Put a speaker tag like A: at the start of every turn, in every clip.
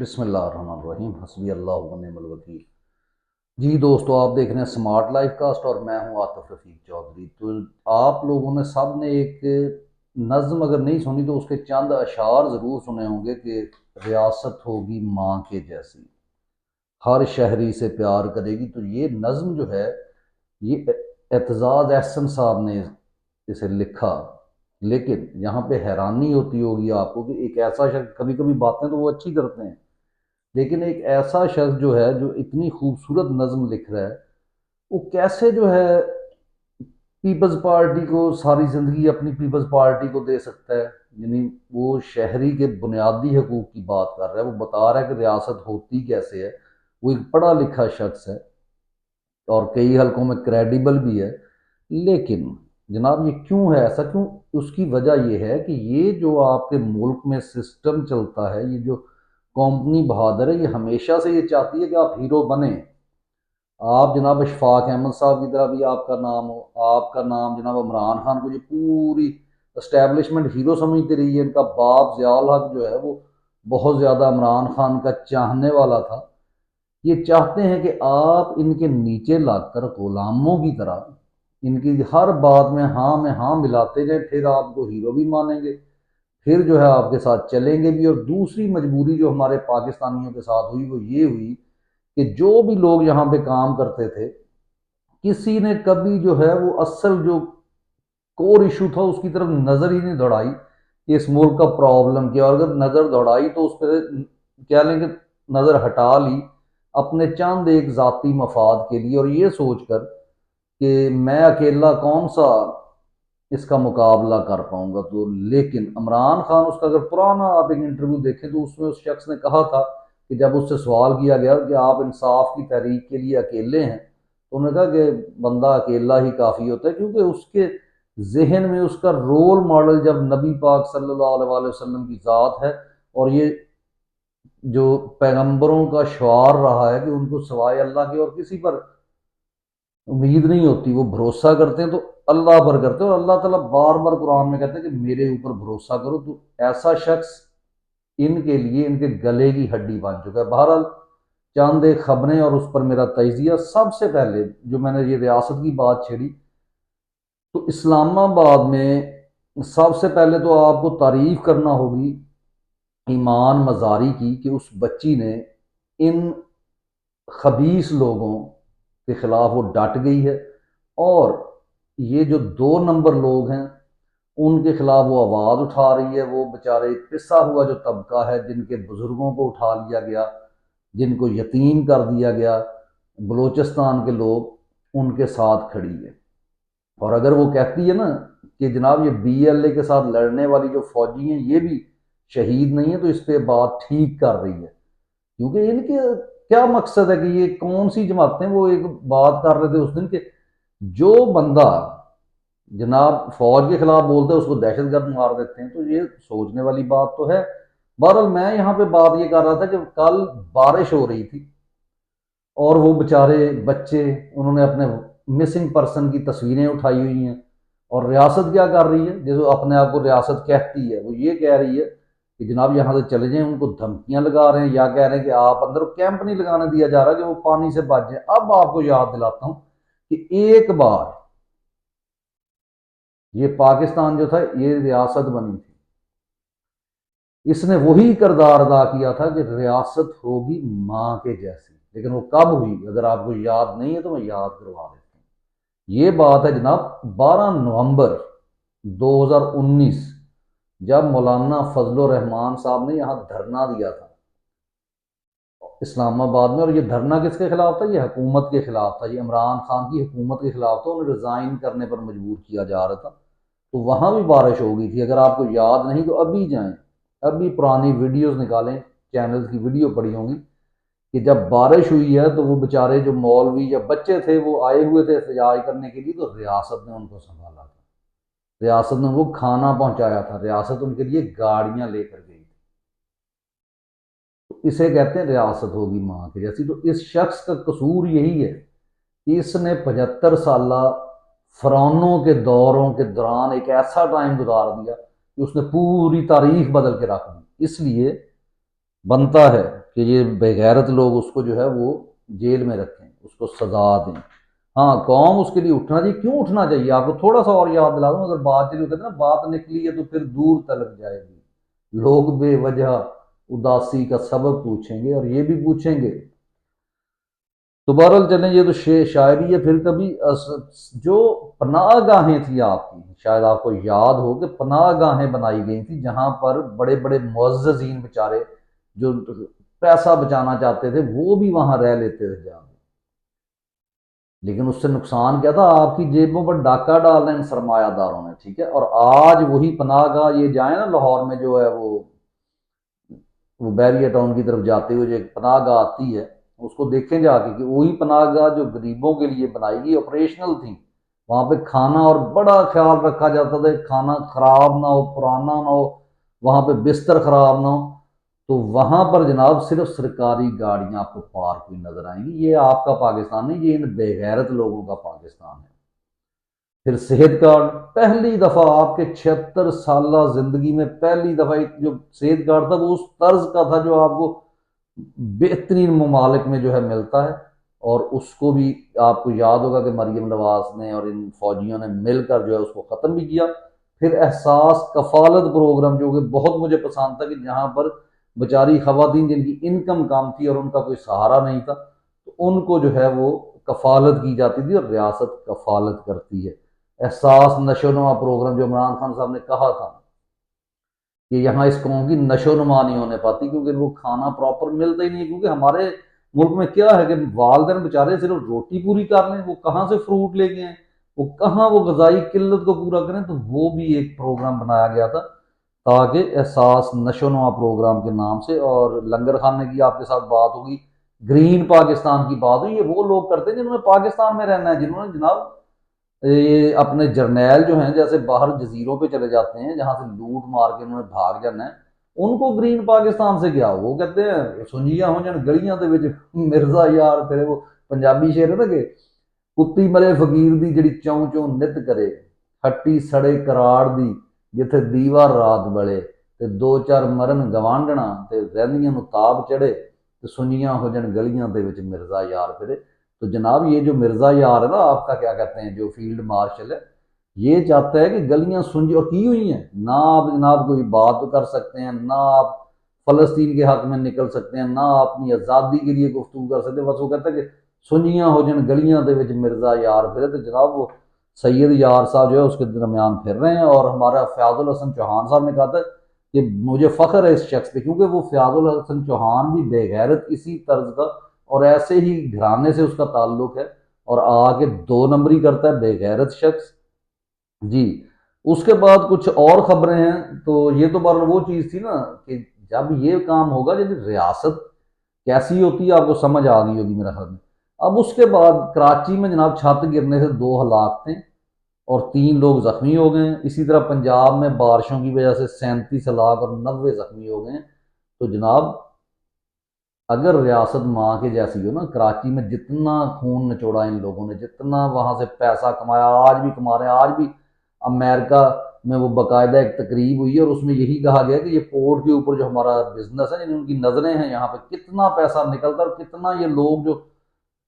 A: بسم اللہ الرحمن الرحیم، حسبی اللہ و نعم الوکیل۔ جی دوستو، آپ دیکھ رہے ہیں سمارٹ لائف کاسٹ اور میں ہوں عاطف رفیق چودھری۔ تو آپ لوگوں نے سب نے ایک نظم اگر نہیں سنی تو اس کے چند اشعار ضرور سنے ہوں گے کہ ریاست ہوگی ماں کے جیسی، ہر شہری سے پیار کرے گی۔ تو یہ نظم جو ہے یہ اعتزاز احسن صاحب نے اسے لکھا، لیکن یہاں پہ حیرانی ہوتی ہوگی آپ کو کہ ایک ایسا شخص، کبھی کبھی باتیں تو وہ اچھی کرتے ہیں لیکن ایک ایسا شخص جو ہے جو اتنی خوبصورت نظم لکھ رہا ہے، وہ کیسے جو ہے پیپلز پارٹی کو ساری زندگی اپنی پیپلز پارٹی کو دے سکتا ہے؟ یعنی وہ شہری کے بنیادی حقوق کی بات کر رہا ہے، وہ بتا رہا ہے کہ ریاست ہوتی کیسے ہے۔ وہ ایک پڑھا لکھا شخص ہے اور کئی حلقوں میں کریڈیبل بھی ہے، لیکن جناب یہ کیوں ہے ایسا؟ کیوں؟ اس کی وجہ یہ ہے کہ یہ جو آپ کے ملک میں سسٹم چلتا ہے، یہ جو کمپنی بہادر ہے، یہ ہمیشہ سے یہ چاہتی ہے کہ آپ ہیرو بنیں۔ آپ جناب اشفاق احمد صاحب کی طرح بھی آپ کا نام ہو، آپ کا نام جناب عمران خان کو یہ پوری اسٹیبلشمنٹ ہیرو سمجھتی رہی ہے۔ ان کا باپ ضیاء الحق جو ہے وہ بہت زیادہ عمران خان کا چاہنے والا تھا۔ یہ چاہتے ہیں کہ آپ ان کے نیچے لگ کر غلاموں کی طرح ان کی ہر بات میں ہاں ملاتے جائیں، پھر آپ کو ہیرو بھی مانیں گے، پھر جو ہے آپ کے ساتھ چلیں گے بھی۔ اور دوسری مجبوری جو ہمارے پاکستانیوں کے ساتھ ہوئی وہ یہ ہوئی کہ جو بھی لوگ یہاں پہ کام کرتے تھے، کسی نے کبھی جو ہے وہ اصل جو کور ایشو تھا اس کی طرف نظر ہی نہیں دوڑائی کہ اس ملک کا پرابلم کیا، اور اگر نظر دوڑائی تو اس پہ کیا لیں کہ نظر ہٹا لی اپنے چند ایک ذاتی مفاد کے لیے، اور یہ سوچ کر کہ میں اکیلا کون سا اس کا مقابلہ کر پاؤں گا۔ تو لیکن عمران خان، اس کا اگر پرانا آپ ایک انٹرویو دیکھیں تو اس میں اس شخص نے کہا تھا کہ جب اس سے سوال کیا گیا کہ آپ انصاف کی تحریک کے لیے اکیلے ہیں، تو انہوں نے کہا کہ بندہ اکیلا ہی کافی ہوتا ہے، کیونکہ اس کے ذہن میں اس کا رول ماڈل جب نبی پاک صلی اللہ علیہ وسلم کی ذات ہے، اور یہ جو پیغمبروں کا شعار رہا ہے کہ ان کو سوائے اللہ کے اور کسی پر امید نہیں ہوتی، وہ بھروسہ کرتے ہیں تو اللہ پر کرتے ہیں، اور اللہ تعالیٰ بار بار قرآن میں کہتے ہیں کہ میرے اوپر بھروسہ کرو۔ تو ایسا شخص ان کے لیے ان کے گلے کی ہڈی بن چکا ہے۔ بہرحال چاند ایک خبریں اور اس پر میرا تجزیہ۔ سب سے پہلے جو میں نے یہ ریاست کی بات چھیڑی، تو اسلام آباد میں سب سے پہلے تو آپ کو تعریف کرنا ہوگی ایمان مزاری کی کہ اس بچی نے ان خبیث لوگوں کے خلاف وہ ڈٹ گئی ہے، اور یہ جو 2 نمبر لوگ ہیں ان کے خلاف وہ آواز اٹھا رہی ہے۔ وہ بیچارے پسا ہوا جو طبقہ ہے، جن کے بزرگوں کو اٹھا لیا گیا، جن کو یتیم کر دیا گیا، بلوچستان کے لوگ ان کے ساتھ کھڑی ہے۔ اور اگر وہ کہتی ہے نا کہ جناب یہ بی ایل اے کے ساتھ لڑنے والی جو فوجی ہیں یہ بھی شہید نہیں ہے، تو اس پہ بات ٹھیک کر رہی ہے، کیونکہ ان کے کیا مقصد ہے کہ یہ کون سی جماعتیں، وہ ایک بات کر رہے تھے اس دن کہ جو بندہ جناب فوج کے خلاف بولتا ہے اس کو دہشت گرد مار دیتے ہیں، تو یہ سوچنے والی بات تو ہے۔ بہرحال میں یہاں پہ بات یہ کر رہا تھا کہ کل بارش ہو رہی تھی اور وہ بیچارے بچے انہوں نے اپنے مسنگ پرسن کی تصویریں اٹھائی ہوئی ہیں، اور ریاست کیا کر رہی ہے، جو اپنے آپ کو ریاست کہتی ہے، وہ یہ کہہ رہی ہے کہ جناب یہاں سے چلے جائیں۔ ان کو دھمکیاں لگا رہے ہیں، یا کہہ رہے ہیں کہ آپ اندر کیمپ نہیں لگانے دیا جا رہا کہ وہ پانی سے بچ جائیں۔ اب آپ کو یاد دلاتا ہوں کہ ایک بار یہ پاکستان جو تھا یہ ریاست بنی تھی، اس نے وہی کردار ادا کیا تھا کہ ریاست ہوگی ماں کے جیسی، لیکن وہ کب ہوئی اگر آپ کو یاد نہیں ہے تو میں یاد کروا دیتا ہوں۔ یہ بات ہے جناب 12 نومبر 2019، جب مولانا فضل الرحمان صاحب نے یہاں دھرنا دیا تھا اسلام آباد میں، اور یہ دھرنا کس کے خلاف تھا؟ یہ حکومت کے خلاف تھا، یہ عمران خان کی حکومت کے خلاف تھا، انہیں ریزائن کرنے پر مجبور کیا جا رہا تھا۔ تو وہاں بھی بارش ہو گئی تھی، اگر آپ کو یاد نہیں تو ابھی جائیں، ابھی پرانی ویڈیوز نکالیں، چینل کی ویڈیو پڑی ہوں گی کہ جب بارش ہوئی ہے تو وہ بیچارے جو مولوی یا بچے تھے وہ آئے ہوئے تھے احتجاج کرنے کے لیے، تو ریاست نے ان کو سنبھالا تھا، ریاست نے ان کو کھانا پہنچایا تھا، ریاست ان کے لیے گاڑیاں لے کر گئی تھی۔ تو اسے کہتے ہیں ریاست ہوگی ماں کی جیسی۔ تو اس شخص کا قصور یہی ہے کہ اس نے 75 سالہ فرعونوں کے دوروں کے دوران ایک ایسا ٹائم گزار دیا کہ اس نے پوری تاریخ بدل کے رکھ دی۔ اس لیے بنتا ہے کہ یہ بغیرت لوگ اس کو جو ہے وہ جیل میں رکھیں، اس کو سزا دیں۔ ہاں قوم اس کے لیے اٹھنا چاہیے، کیوں اٹھنا چاہیے؟ آپ کو تھوڑا سا اور یاد دلا دوں، اگر بات چلی، کہتے ہیں نا بات نکلی ہے تو پھر دور تلک جائے گی، لوگ بے وجہ اداسی کا سبب پوچھیں گے اور یہ بھی پوچھیں گے۔ تو بہرحال چلیں، یہ تو شاعری ہے۔ پھر کبھی جو پناہ گاہیں تھیں آپ کی، شاید آپ کو یاد ہو کہ پناہ گاہیں بنائی گئی تھیں جہاں پر بڑے بڑے معززین بیچارے جو پیسہ بچانا چاہتے تھے وہ بھی وہاں رہ لیتے تھے جہاں، لیکن اس سے نقصان کیا تھا؟ آپ کی جیبوں پر ڈاکہ ڈالنا ان سرمایہ داروں نے، ٹھیک ہے۔ اور آج وہی پناہ گاہ، یہ جائیں نا لاہور میں جو ہے وہ بیریا ٹاؤن کی طرف جاتے ہوئے جو ایک پناہ گاہ آتی ہے، اس کو دیکھیں جا کے کہ وہی پناہ گاہ جو غریبوں کے لیے بنائی گئی آپریشنل تھی، وہاں پہ کھانا اور بڑا خیال رکھا جاتا تھا کہ کھانا خراب نہ ہو، پرانا نہ ہو، وہاں پہ بستر خراب نہ ہو۔ تو وہاں پر جناب صرف سرکاری گاڑیاں آپ کو پارک ہوئی نظر آئیں گی۔ یہ آپ کا پاکستان نہیں، یہ ان بے غیرت لوگوں کا پاکستان ہے۔ پھر صحت کارڈ، پہلی دفعہ آپ کے 76 سالہ زندگی میں پہلی دفعہ ایک جو صحت کارڈ تھا وہ اس طرز کا تھا جو آپ کو بہترین ممالک میں جو ہے ملتا ہے، اور اس کو بھی آپ کو یاد ہوگا کہ مریم نواز نے اور ان فوجیوں نے مل کر جو ہے اس کو ختم بھی کیا۔ پھر احساس کفالت پروگرام جو کہ بہت مجھے پسند تھا، کہ جہاں پر بیچاری خواتین جن کی انکم کم تھی اور ان کا کوئی سہارا نہیں تھا، تو ان کو جو ہے وہ کفالت کی جاتی تھی اور ریاست کفالت کرتی ہے۔ احساس نشو و نما پروگرام جو عمران خان صاحب نے کہا تھا کہ یہاں اس قوم کی نشو و نما نہیں ہونے پاتی کیونکہ ان کو کھانا پراپر ملتا ہی نہیں ہے، کیونکہ ہمارے ملک میں کیا ہے کہ والدین بیچارے صرف روٹی پوری کر لیں، وہ کہاں سے فروٹ لے کے آئیں، وہ کہاں وہ غذائی قلت کو پورا کریں۔ تو وہ بھی ایک پروگرام بنایا گیا تھا تاکہ احساس نشو و نما پروگرام کے نام سے، اور لنگر خانے کی آپ کے ساتھ بات ہوگی، گرین پاکستان کی بات ہوئی، یہ وہ لوگ کرتے ہیں جنہوں نے پاکستان میں رہنا ہے، جنہوں نے جناب یہ اپنے جرنیل جو ہیں جیسے باہر جزیروں پہ چلے جاتے ہیں جہاں سے لوٹ مار کے انہوں نے بھاگ جانا ہے، ان کو گرین پاکستان سے کیا؟ وہ کہتے ہیں سنجیاں ہو جان گلیاں دے وچ مرزا یار پھر وہ پنجابی شعر ہے نا کہ کتی مرے فقیر دی جڑی چوں چوں نت کرے، ہٹی سڑے کراڑ دی جتھے دیوار رات بلے، تے دو چار مرن گوانڈنا تے رہندیاں نو تاب چڑھے، تے سنجیاں ہو جان گلیاں دے وچ مرزا یار پھرے۔ تو جناب یہ جو مرزا یار ہے نا آپ کا، کیا کہتے ہیں، جو فیلڈ مارشل ہے، یہ چاہتا ہے کہ گلیاں سنجی اور کی ہوئی ہیں، نہ آپ جناب کوئی بات کر سکتے ہیں، نہ آپ فلسطین کے حق میں نکل سکتے ہیں، نہ آپ اپنی آزادی کے لیے گفتگو کر سکتے ہیں، بس وہ کہتا ہے کہ سنجیاں ہو جن گلیاں دے وچ مرزا یار پھرے۔ تو جناب وہ سید یار صاحب جو ہے اس کے درمیان پھر رہے ہیں، اور ہمارا فیاض الحسن چوہان صاحب نے کہا تھا کہ مجھے فخر ہے اس شخص پہ، کیونکہ وہ فیاض الحسن چوہان بھی بے غیرت اسی طرز کا اور ایسے ہی گھرانے سے اس کا تعلق ہے، اور آ کے 2 نمبری کرتا ہے، بے غیرت شخص جی۔ اس کے بعد کچھ اور خبریں ہیں، تو یہ تو بار وہ چیز تھی نا کہ جب یہ کام ہوگا جب ریاست کیسی ہوتی ہے آپ کو سمجھ آ گئی ہوگی میرا خیال میں۔ اب اس کے بعد کراچی میں جناب چھت گرنے سے 2 ہلاک تھے اور 3 لوگ زخمی ہو گئے ہیں۔ اسی طرح پنجاب میں بارشوں کی وجہ سے 37 ہلاک اور 90 زخمی ہو گئے ہیں۔ تو جناب اگر ریاست ماں کے جیسی ہو نا، کراچی میں جتنا خون نچوڑا ان لوگوں نے، جتنا وہاں سے پیسہ کمایا، آج بھی کما رہے ہیں، آج بھی امریکہ میں وہ باقاعدہ ایک تقریب ہوئی ہے اور اس میں یہی کہا گیا کہ یہ پورٹ کے اوپر جو ہمارا بزنس ہے، یعنی ان کی نظریں ہیں یہاں پہ، کتنا پیسہ نکلتا ہے اور کتنا یہ لوگ جو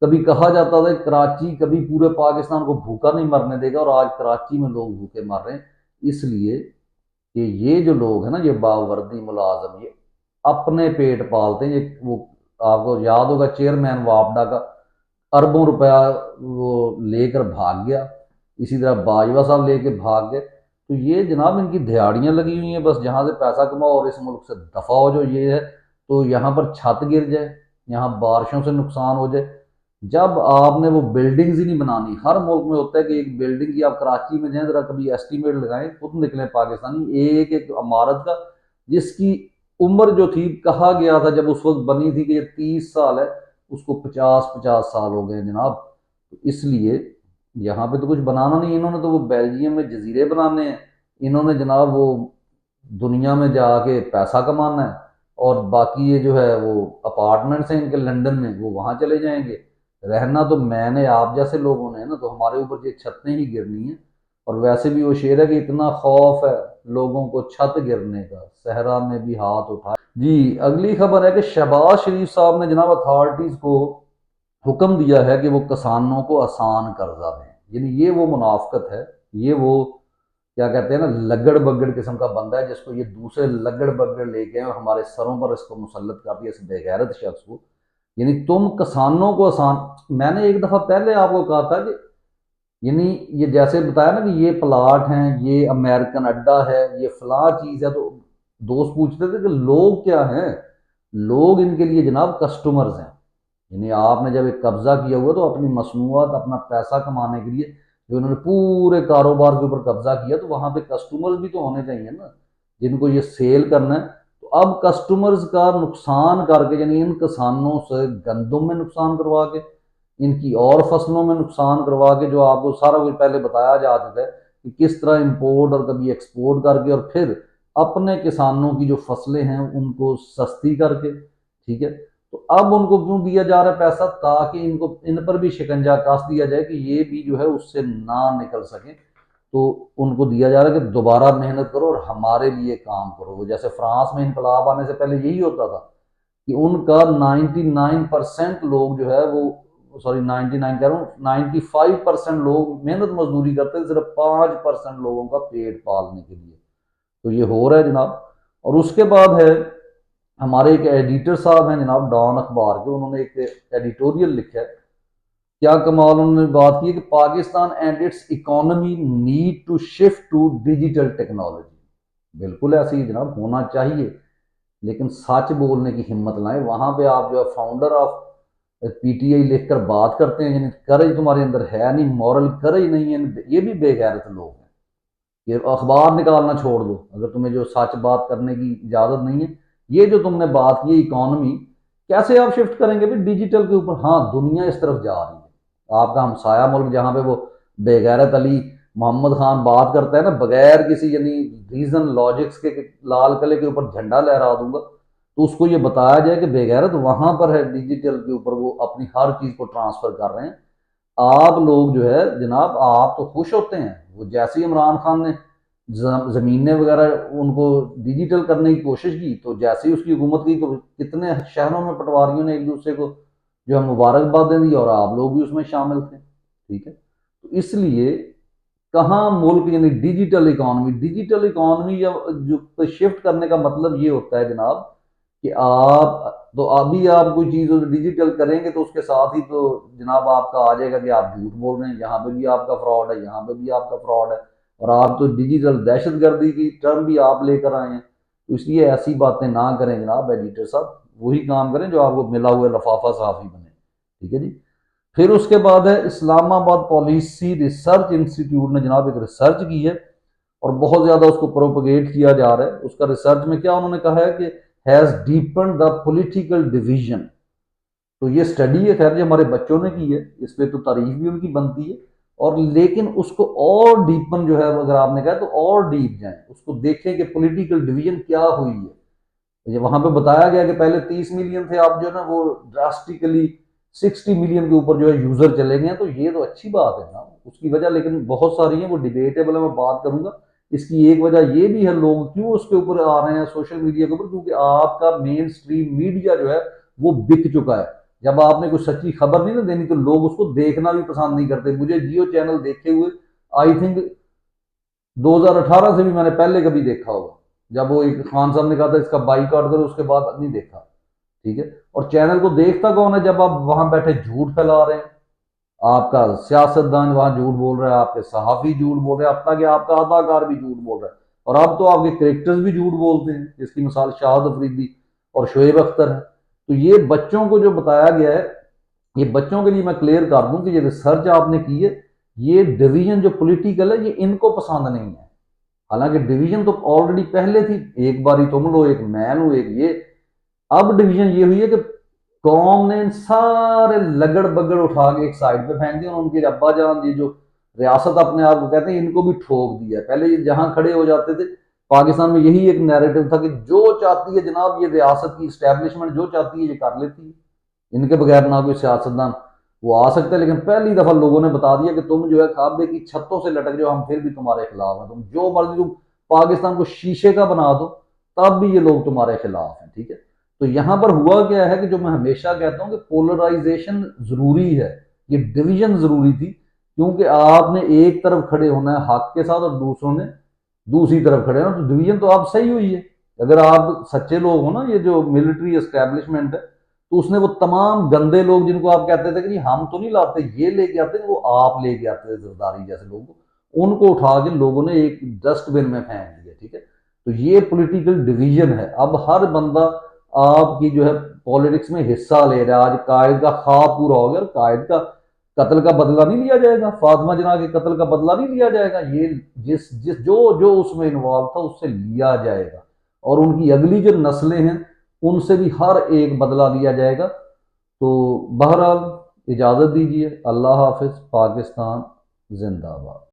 A: کبھی کہا جاتا تھا کہ کراچی کبھی پورے پاکستان کو بھوکا نہیں مرنے دے گا، اور آج کراچی میں لوگ بھوکے مر رہے ہیں، اس لیے کہ یہ جو لوگ ہیں نا، یہ باوردی ملازم، یہ اپنے پیٹ پالتے ہیں۔ یہ وہ آپ کو یاد ہوگا چیئرمین واپڈا کا اربوں روپیہ وہ لے کر بھاگ گیا، اسی طرح باجوہ صاحب لے کے بھاگ گئے۔ تو یہ جناب ان کی دہاڑیاں لگی ہوئی ہیں، بس جہاں سے پیسہ کماؤ اور اس ملک سے دفع ہو جو یہ ہے، تو یہاں پر چھت گر جائے، یہاں بارشوں سے نقصان ہو جائے۔ جب آپ نے وہ بلڈنگز ہی نہیں بنانی، ہر ملک میں ہوتا ہے کہ ایک بلڈنگ کی، آپ کراچی میں جائیں ذرا کبھی ایسٹیمیٹ لگائیں، خود نکلیں پاکستانی، ایک ایک عمارت کا جس کی عمر جو تھی، کہا گیا تھا جب اس وقت بنی تھی کہ یہ 30 سال ہے، اس کو 50 سال ہو گئے جناب۔ اس لیے یہاں پہ تو کچھ بنانا نہیں، انہوں نے تو وہ بیلجیم میں جزیرے بنانے ہیں، انہوں نے جناب وہ دنیا میں جا کے پیسہ کمانا ہے، اور باقی یہ جو ہے وہ اپارٹمنٹس ہیں ان کے لنڈن میں، وہ وہاں چلے جائیں گے رہنا۔ تو میں نے آپ جیسے لوگوں نے نا، تو ہمارے اوپر یہ چھتیں ہی گرنی ہیں۔ اور ویسے بھی وہ شعر ہے کہ اتنا خوف ہے لوگوں کو چھت گرنے کا، صحرا میں بھی ہاتھ اٹھائے جی اگلی خبر ہے کہ شہباز شریف صاحب نے جناب اتھارٹیز کو حکم دیا ہے کہ وہ کسانوں کو آسان قرضہ دیں، یعنی یہ وہ منافقت ہے، یہ وہ کیا کہتے ہیں نا لگڑ بگڑ قسم کا بندہ ہے جس کو یہ دوسرے لگڑ بگڑ لے کے اور ہمارے سروں پر اس کو مسلط کر دیا، اس بے غیرت شخص کو۔ یعنی تم کسانوں کو آسان، میں نے ایک دفعہ پہلے آپ کو کہا تھا کہ یعنی یہ جیسے بتایا نا کہ یہ پلاٹ ہیں، یہ امریکن اڈا ہے، یہ فلاں چیز ہے، تو دوست پوچھتے تھے کہ لوگ کیا ہیں؟ لوگ ان کے لیے جناب کسٹمرز ہیں۔ یعنی آپ نے جب ایک قبضہ کیا ہوا تو اپنی مصنوعات، اپنا پیسہ کمانے کے لیے جو انہوں نے پورے کاروبار کے اوپر قبضہ کیا، تو وہاں پہ کسٹمرز بھی تو ہونے چاہیے نا جن کو یہ سیل کرنا ہے۔ تو اب کسٹمرز کا نقصان کر کے، یعنی ان کسانوں سے گندم میں نقصان کروا کے، ان کی اور فصلوں میں نقصان کروا کے، جو آپ کو سارا کچھ پہلے بتایا جا چکا ہے کہ کس طرح امپورٹ اور کبھی ایکسپورٹ کر کے، اور پھر اپنے کسانوں کی جو فصلیں ہیں ان کو سستی کر کے، ٹھیک ہے۔ تو اب ان کو کیوں دیا جا رہا ہے پیسہ؟ تاکہ ان پر بھی شکنجہ کس دیا جائے کہ یہ بھی جو ہے اس سے نہ نکل سکیں۔ تو ان کو دیا جا رہا ہے کہ دوبارہ محنت کرو اور ہمارے لیے کام کرو۔ وہ جیسے فرانس میں انقلاب آنے سے پہلے یہی ہوتا تھا کہ ان کا 99% لوگ جو ہے وہ، سوری 99 کہہ رہا ہوں، 95% لوگ محنت مزدوری کرتے ہیں، صرف 5% لوگوں کا پیٹ پالنے کے لیے۔ تو یہ ہو رہا ہے جناب۔ اور اس کے بعد ہے ہمارے ایک ایڈیٹر صاحب ہیں جناب ڈان اخبار کے، انہوں نے ایک ایڈیٹوریل لکھا ہے، کیا کمال انہوں نے بات کی ہے کہ Pakistan and its economy need to shift to digital technology. بالکل ایسے ہی جناب ہونا چاہیے، لیکن سچ بولنے کی ہمت لائیں۔ وہاں پہ آپ جو ہے founder of P T I لکھ کر بات کرتے ہیں، یعنی کرج تمہارے اندر ہے نہیں، مورل کرج نہیں ہے، یہ بھی بے غیرت لوگ ہیں۔ یہ اخبار نکالنا چھوڑ دو اگر تمہیں جو سچ بات کرنے کی اجازت نہیں ہے۔ یہ جو تم نے بات کی اکانومی کیسے آپ شفٹ کریں گے بھی ڈیجیٹل کے اوپر؟ ہاں دنیا اس طرف جا رہی ہے، آپ کا ہمسایہ ملک جہاں پہ وہ بے غیرت علی محمد خان بات کرتا ہے نا بغیر کسی یعنی ریزن لاجکس کے کہ لال قلعے کے اوپر جھنڈا لہرا دوں گا، تو اس کو یہ بتایا جائے کہ بے غیرت وہاں پر ہے ڈیجیٹل کے اوپر، وہ اپنی ہر چیز کو ٹرانسفر کر رہے ہیں۔ آپ لوگ جو ہے جناب آپ تو خوش ہوتے ہیں، وہ جیسے ہی عمران خان نے زمینیں وغیرہ ان کو ڈیجیٹل کرنے کی کوشش کی، تو جیسے ہی اس کی حکومت کی تو کتنے شہروں میں پٹواریوں نے ایک دوسرے کو جو ہے مبارکبادیں دی، اور آپ لوگ بھی اس میں شامل تھے، ٹھیک ہے۔ تو اس لیے کہاں ملک یعنی ڈیجیٹل اکانومی جو شفٹ کرنے کا مطلب یہ ہوتا ہے جناب کہ آپ تو ابھی آپ کوئی چیز ڈیجیٹل کریں گے تو اس کے ساتھ ہی تو جناب آپ کا آ جائے گا کہ آپ جھوٹ بول رہے ہیں، یہاں پہ بھی آپ کا فراڈ ہے، یہاں پہ بھی آپ کا فراڈ ہے، اور آپ تو ڈیجیٹل دہشت گردی کی ٹرم بھی آپ لے کر آئے ہیں۔ تو اس لیے ایسی باتیں نہ کریں جناب ایڈیٹر صاحب، وہی کام کریں جو آپ کو ملا ہوا لفافہ صحافی بنے، ٹھیک ہے جی۔ پھر اس کے بعد ہے اسلام آباد پالیسی ریسرچ انسٹیٹیوٹ نے جناب ایک ریسرچ کی ہے اور بہت زیادہ اس کو پروپگیٹ کیا جا رہا ہے۔ اس کا ریسرچ میں کیا انہوں نے کہا ہے کہ has depend the political division. تو یہ اسٹڈی ہے خیر جو ہمارے بچوں نے کی ہے، اس پہ تو تعریف بھی ان کی بنتی ہے، اور لیکن اس کو اور ڈیپن جو ہے اگر آپ نے کہا تو اور ڈیپ جائیں، اس کو دیکھیں کہ پولیٹیکل ڈویژن کیا ہوئی ہے۔ وہاں پہ بتایا گیا کہ پہلے 30 ملین تھے، آپ جو ہے نا وہ ڈراسٹیکلی 60 ملین کے اوپر جو ہے یوزر چلے گئے ہیں، تو یہ تو اچھی بات ہے نا اس کی وجہ، لیکن بہت ساری ہیں وہ ڈیبیٹیبل ہے، میں بات کروں گا۔ اس کی ایک وجہ یہ بھی ہے لوگ کیوں اس کے اوپر آ رہے ہیں سوشل میڈیا کے اوپر، کیونکہ آپ کا مین سٹریم میڈیا جو ہے وہ بک چکا ہے۔ جب آپ نے کوئی سچی خبر نہیں نا دینی تو لوگ اس کو دیکھنا بھی پسند نہیں کرتے۔ مجھے جیو چینل دیکھے ہوئے آئی تھنک 2018 سے بھی میں نے پہلے کبھی دیکھا ہوگا، جب وہ ایک خان صاحب نے کہا تھا اس کا بائی کاٹ کرو، اس کے بعد نہیں دیکھا، ٹھیک ہے۔ اور چینل کو دیکھتا کون ہے؟ جب آپ وہاں بیٹھے جھوٹ پھیلا رہے ہیں، آپ کا سیاستدان وہاں جھوٹ بول رہا ہے، آپ کے صحافی جھوٹ بول رہے ہیں، اب تک کہ آپ کا اداکار بھی جھوٹ بول رہا ہے، اور اب تو آپ کے کریکٹرز بھی جھوٹ بولتے ہیں، جس کی مثال شاہد افریدی اور شعیب اختر ہے۔ تو یہ بچوں کو جو بتایا گیا ہے، یہ بچوں کے لیے میں کلیئر کر دوں کہ یہ ریسرچ آپ نے کی ہے، یہ ڈویژن جو پولیٹیکل ہے یہ ان کو پسند نہیں ہے۔ حالانکہ ڈویژن تو آلریڈی پہلے تھی، ایک باری تم لو، ایک میں لوں، ایک یہ۔ اب ڈویژن یہ ہوئی ہے کہ قوم نے ان سارے لگڑ بگڑ اٹھا کے ایک سائڈ پہ پھینک دیا، اور ان کے ابا جان یہ جو ریاست اپنے آپ کو کہتے ہیں ان کو بھی ٹھوک دیا۔ پہلے یہ جہاں کھڑے ہو جاتے تھے پاکستان میں، یہی ایک نیریٹو تھا کہ جو چاہتی ہے جناب یہ ریاست کی اسٹیبلشمنٹ جو چاہتی ہے یہ کر لیتی ہے، ان کے بغیر نہ کوئی سیاستدان وہ آ سکتا ہے۔ لیکن پہلی دفعہ لوگوں نے بتا دیا کہ تم جو ہے کعبے کی چھتوں سے لٹک جاؤ، ہم پھر بھی تمہارے خلاف ہیں، تم جو مرضی تم پاکستان کو شیشے کا بنا دو، تب بھی یہ لوگ تمہارے خلاف ہیں، ٹھیک ہے؟ تو یہاں پر ہوا کیا ہے کہ جو میں ہمیشہ کہتا ہوں کہ پولرائزیشن ضروری ہے، یہ ڈویژن ضروری تھی، کیونکہ آپ نے ایک طرف کھڑے ہونا ہے حق کے ساتھ اور دوسروں نے دوسری طرف کھڑے ہونا، تو ڈویژن تو آپ صحیح ہوئی ہے۔ اگر آپ سچے لوگ ہو نا، یہ جو ملٹری اسٹیبلشمنٹ ہے، تو اس نے وہ تمام گندے لوگ جن کو آپ کہتے تھے کہ نہیں ہم تو نہیں لاتے یہ لے کے آتے، وہ آپ لے کے آتے تھے زرداری جیسے لوگوں کو، ان کو اٹھا کے لوگوں نے ایک ڈسٹ بن میں پھینک دیا، ٹھیک ہے؟ تو یہ پولیٹیکل ڈویژن ہے۔ اب ہر بندہ آپ کی جو ہے پالیٹکس میں حصہ لے رہا ہے۔ آج قائد کا خواب پورا ہو گیا، اور قائد کا قتل کا بدلہ نہیں لیا جائے گا، فاطمہ جناح کے قتل کا بدلہ نہیں لیا جائے گا، یہ جو اس میں انوالو تھا اس سے لیا جائے گا، اور ان کی اگلی جو نسلیں ہیں ان سے بھی ہر ایک بدلہ لیا جائے گا۔ تو بہرحال اجازت دیجیے، اللہ حافظ، پاکستان زندہ باد۔